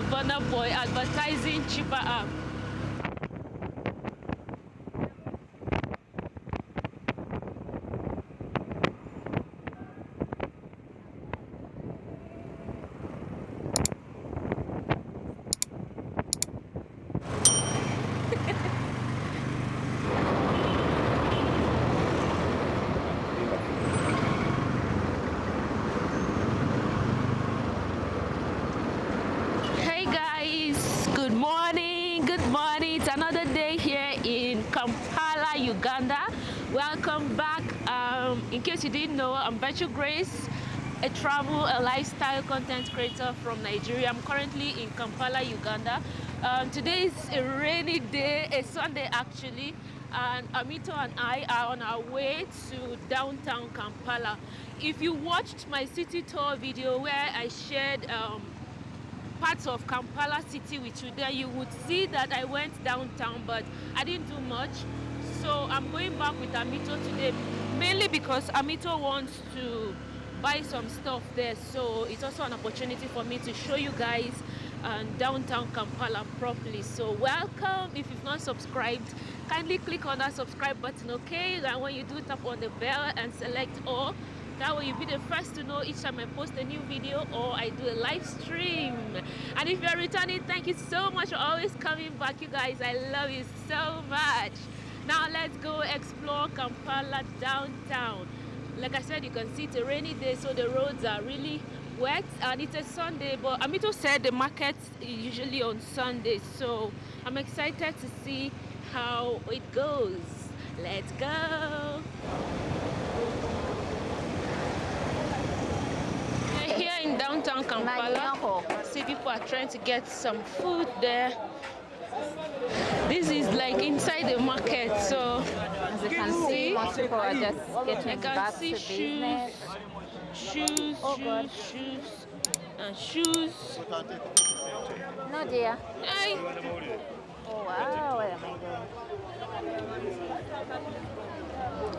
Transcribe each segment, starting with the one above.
of Burna Boy advertising cheaper app. Good morning. It's another day here in Kampala, Uganda. Welcome back. In case you didn't know, I'm Virtue Grace, a lifestyle content creator from Nigeria. I'm currently in Kampala, Uganda. Today is a rainy day, a Sunday actually, and Amito and I are on our way to downtown Kampala. If you watched my city tour video where I shared parts of Kampala city with you, there you would see that I went downtown, but I didn't do much. So I'm going back with Amito today, mainly because Amito wants to buy some stuff there, so it's also an opportunity for me to show you guys downtown Kampala properly. So welcome. If you've not subscribed, kindly click on that subscribe button, okay? And when you do, tap on the bell and select all. That way you'll be the first to know each time I post a new video or I do a live stream. And if you're returning, thank you so much for always coming back, you guys. I love you so much. Now let's go explore Kampala downtown. Like I said, you can see it's a rainy day, so the roads are really wet, and it's a Sunday, but Amito said the market's usually on Sundays, so I'm excited to see how it goes. Let's go. Here in downtown Kampala, see people are trying to get some food there. This is like inside the market, so as you can see, most people are just getting back to business. Shoes, and shoes. No, dear. Hi. Oh, wow, where am I going?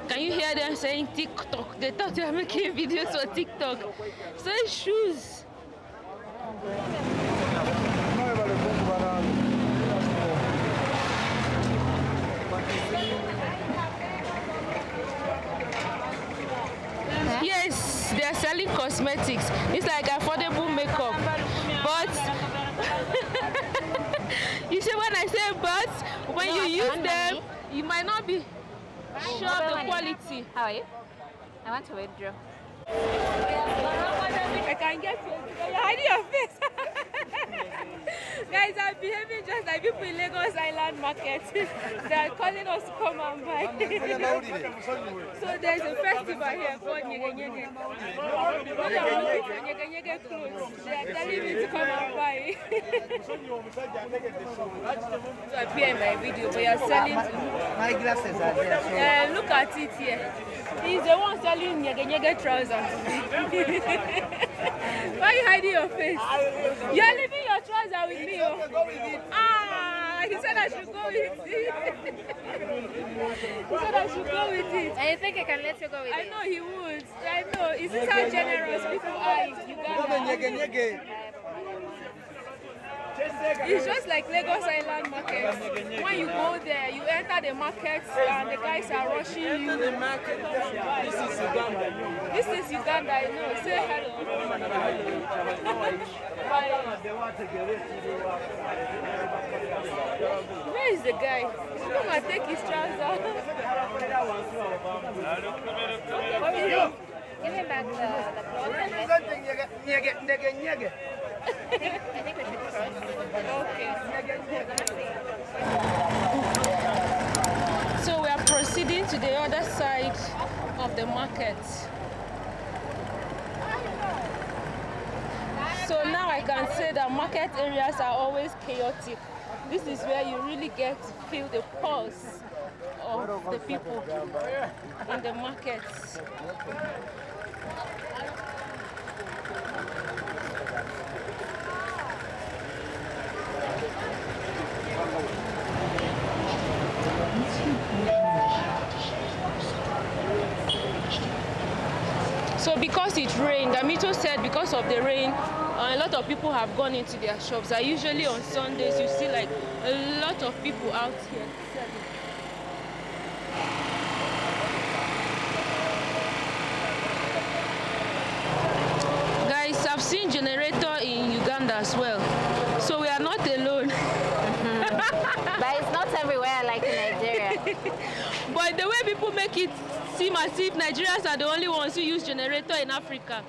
Can you hear them saying TikTok? They thought you were making videos for TikTok. Say shoes. Yes, they are selling cosmetics. It's like affordable makeup. But you see, when I say but, when you use them, you might not be sure of the quality. How are you? I want to withdraw. I can get you. You're hiding your face. Guys, I'm behaving just like people in Lagos Island Market. They are calling us to come and buy. So there's a festival here called Nyege Nyege. When I'm looking for Nyege Nyege clothes, they are telling me to come and buy. So I appear in my video, but you're selling. My glasses are there. Look at it here. He's the one selling Nyege Nyege trousers. Why are you hiding your face? You're leaving your trouser with me. Oh. Ah, he said I should go with it. He said I should go with it. And you think I can let you go with it? I know he would. I know. Is this how generous people are in Uganda? It's just like Lagos Island Market. When you go there, you enter the market and the guys are rushing you. The market. This is Uganda. This is Uganda, I know. Say hello. Where is the guy? Come and take his trousers. Give me back the clothes. I think we should cross. Okay. So we are proceeding to the other side of the market. So now I can say that market areas are always chaotic. This is where you really get to feel the pulse of the people in the markets. So because it rained, Amito said because of the rain, a lot of people have gone into their shops. And usually on Sundays you see like a lot of people out here selling. Guys, I've seen generator in Uganda as well, so we are not alone. But it's not everywhere like in Nigeria. But the way people make it seem as if Nigerians are the only ones who use generator in Africa.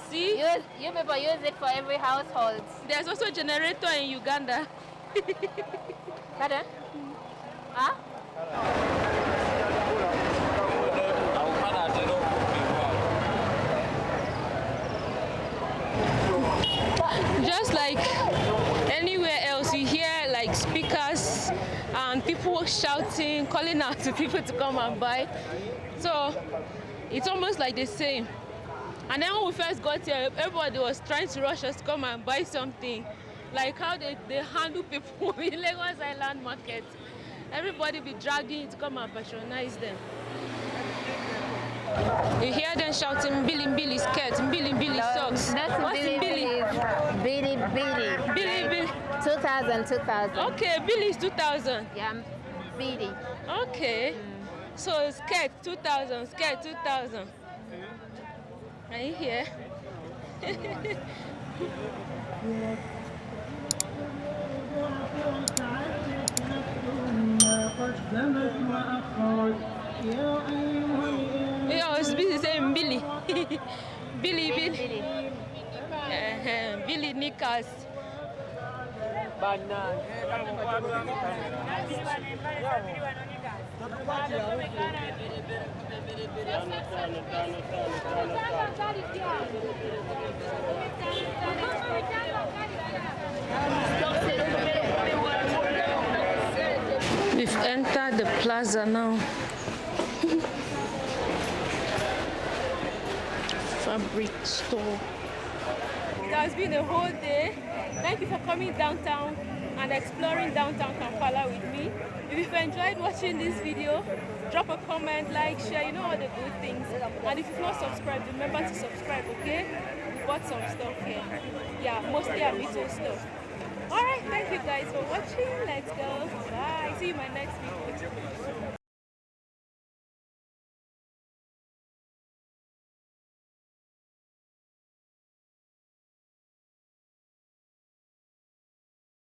See? You people use it for every household. There's also generator in Uganda. Pardon? Huh? Just like anywhere else, you hear like speakers and people shouting, calling out to people to come and buy. So it's almost like the same. And then when we first got here, everybody was trying to rush us to come and buy something. Like how they handle people in Lagos Island Market. Everybody be dragging in to come and patronize them. You hear them shouting, Billy, Billy skirt, Billy, Billy socks. That's What's Billy, Billy? Billy. Billy, Billy. 2000. Okay, Billy is 2000. Yeah, Billy. Okay. So skirt 2000, skirt 2000. Are you here? Yeah, I was busy saying Billy. Billy. Billy Nickers. We've entered the plaza now. Fabric store. It has been a whole day. Thank you for coming downtown and exploring downtown Kampala with me. If you've enjoyed watching this video, drop a comment, like, share, you know all the good things. And if you've not subscribed, remember to subscribe, okay? We bought some stuff here. Yeah, mostly Abito stuff. Alright, thank you guys for watching. Let's go. Bye. See you in my next video.